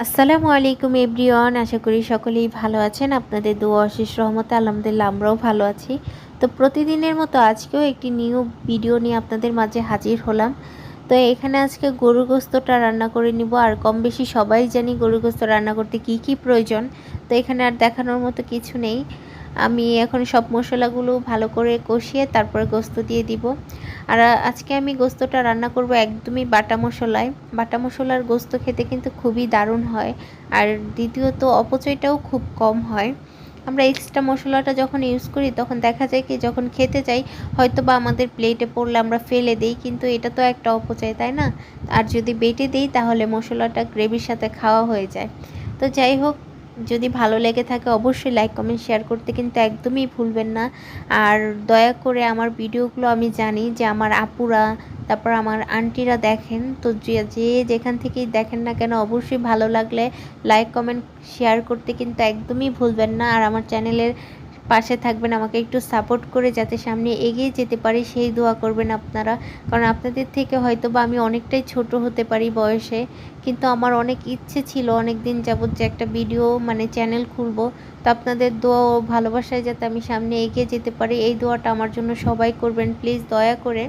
আসসালামু আলাইকুম এভরিওয়ান, আশা করি সকলেই ভালো আছেন। আপনাদের দোয়া অশেষ রহমতে আলহামদুলিল্লাহ আমরাও ভালো আছি। তো প্রতিদিনের মতো আজকেও একটি নিউ ভিডিও নিয়ে আপনাদের মাঝে হাজির হলাম। তো এখানে আজকে গরুর গোশতটা রান্না করে নিব। আর কম বেশি সবাই জানি গরুর গোশত রান্না করতে কি কি প্রয়োজন। তো এখানে আর দেখানোর মতো কিছু নেই। আমি এখন সব মশলাগুলো ভালো করে কষিয়ে তারপরে গোশত দিয়ে দিব। আর আজকে আমি গোশতটা রান্না করব একদমই বাটা মশলায়। বাটা মশলার গোশত খেতে কিন্তু খুবই দারুণ হয়। আর দ্বিতীয়ত অপচয়টাও খুব কম হয়। আমরা এক্সট্রা মশলাটা যখন ইউজ করি তখন দেখা যায় কি যখন খেতে যাই হয়তো বা আমাদের প্লেটে পড়লে আমরা ফেলে দিই, কিন্তু এটা তো একটা অপচয়, তাই না? আর যদি বেটে দিই তাহলে মশলাটা গ্রেভির সাথে খাওয়া হয়ে যায়। তো যাই হোক, যদি ভালো লেগে থাকে অবশ্যই লাইক কমেন্ট শেয়ার করতে কিন্তু একদমই ভুলবেন না। আর দয়া করে আমার ভিডিওগুলো আমি জানি যে আমার আপুরা তারপর আমার আন্টিরা দেখেন, তো যে যেখান থেকেই দেখেন না কেন অবশ্যই ভালো লাগলে লাইক কমেন্ট শেয়ার করতে কিন্তু একদমই ভুলবেন না। আর আমার চ্যানেলের পাশে থাকবেন, আমাকে একটু সাপোর্ট করে যাতে সামনে এগিয়ে যেতে পারি সেই দোয়া করবেন আপনারা। কারণ আপনাদের থেকে হয়তো বা আমি অনেকটাই ছোট হতে পারি বয়সে, কিন্তু আমার অনেক ইচ্ছে ছিল অনেক দিন যাবত যে একটা ভিডিও চ্যানেল খুলবো। তো আপনাদের দোয়া ও ভালোবাসায় যাতে আমি সামনে এগিয়ে যেতে পারি এই দোয়াটা আমার জন্য সবাই করবেন প্লিজ দয়া করে।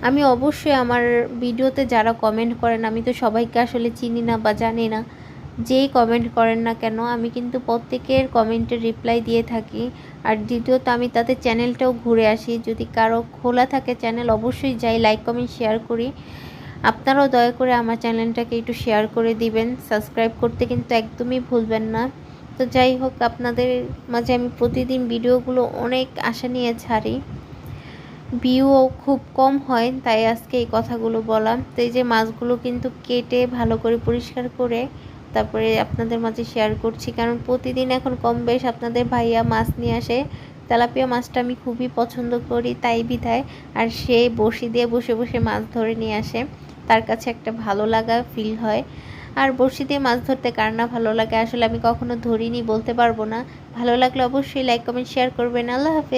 আমি অবশ্যই আমার ভিডিওতে যারা কমেন্ট করেন, আমি তো সবাইকে আসলে চিনি না বা জানি না, যেই কমেন্ট করেন না কেন আমি কিন্তু প্রত্যেকের কমেন্টের রিপ্লাই দিয়ে থাকি। আর দ্বিতীয়ত আমি তাতে চ্যানেলটাও ঘুরে আসি, যদি কারো খোলা থাকে চ্যানেল অবশ্যই যাই, লাইক কমেন্ট শেয়ার করি। আপনারাও দয়া করে আমার চ্যানেলটাকে একটু শেয়ার করে দিবেন, সাবস্ক্রাইব করতে কিন্তু একদমই ভুলবেন না। তো যাই হোক, আপনাদের মাঝে আমি প্রতিদিন ভিডিওগুলো অনেক আশা নিয়ে ছাড়ি, ভিউও খুব কম হয়, তাই আজকে এই কথাগুলো বললাম। তো এই যে মাছগুলো কিন্তু কেটে ভালো করে পরিষ্কার করে তারপরে আপনাদের মাঝে শেয়ার করছি, কারণ প্রতিদিন এখন কম বেশ আপনাদের ভাইয়া মাছ নিয়ে আসে। তেলাপিয়া মাছটা আমি খুবই পছন্দ করি তাই বিধায়, আর সে বড়শি দিয়ে বসে বসে মাছ ধরে নিয়ে আসে, তার কাছে একটা ভালো লাগা ফিল হয়। আর বড়শি দিয়ে মাছ ধরতে কার না ভালো লাগে, আসলে আমি কখনো ধরিনি বলতে পারবো না। ভালো লাগলে অবশ্যই লাইক কমেন্ট শেয়ার করবেন। আল্লাহ হাফেজ।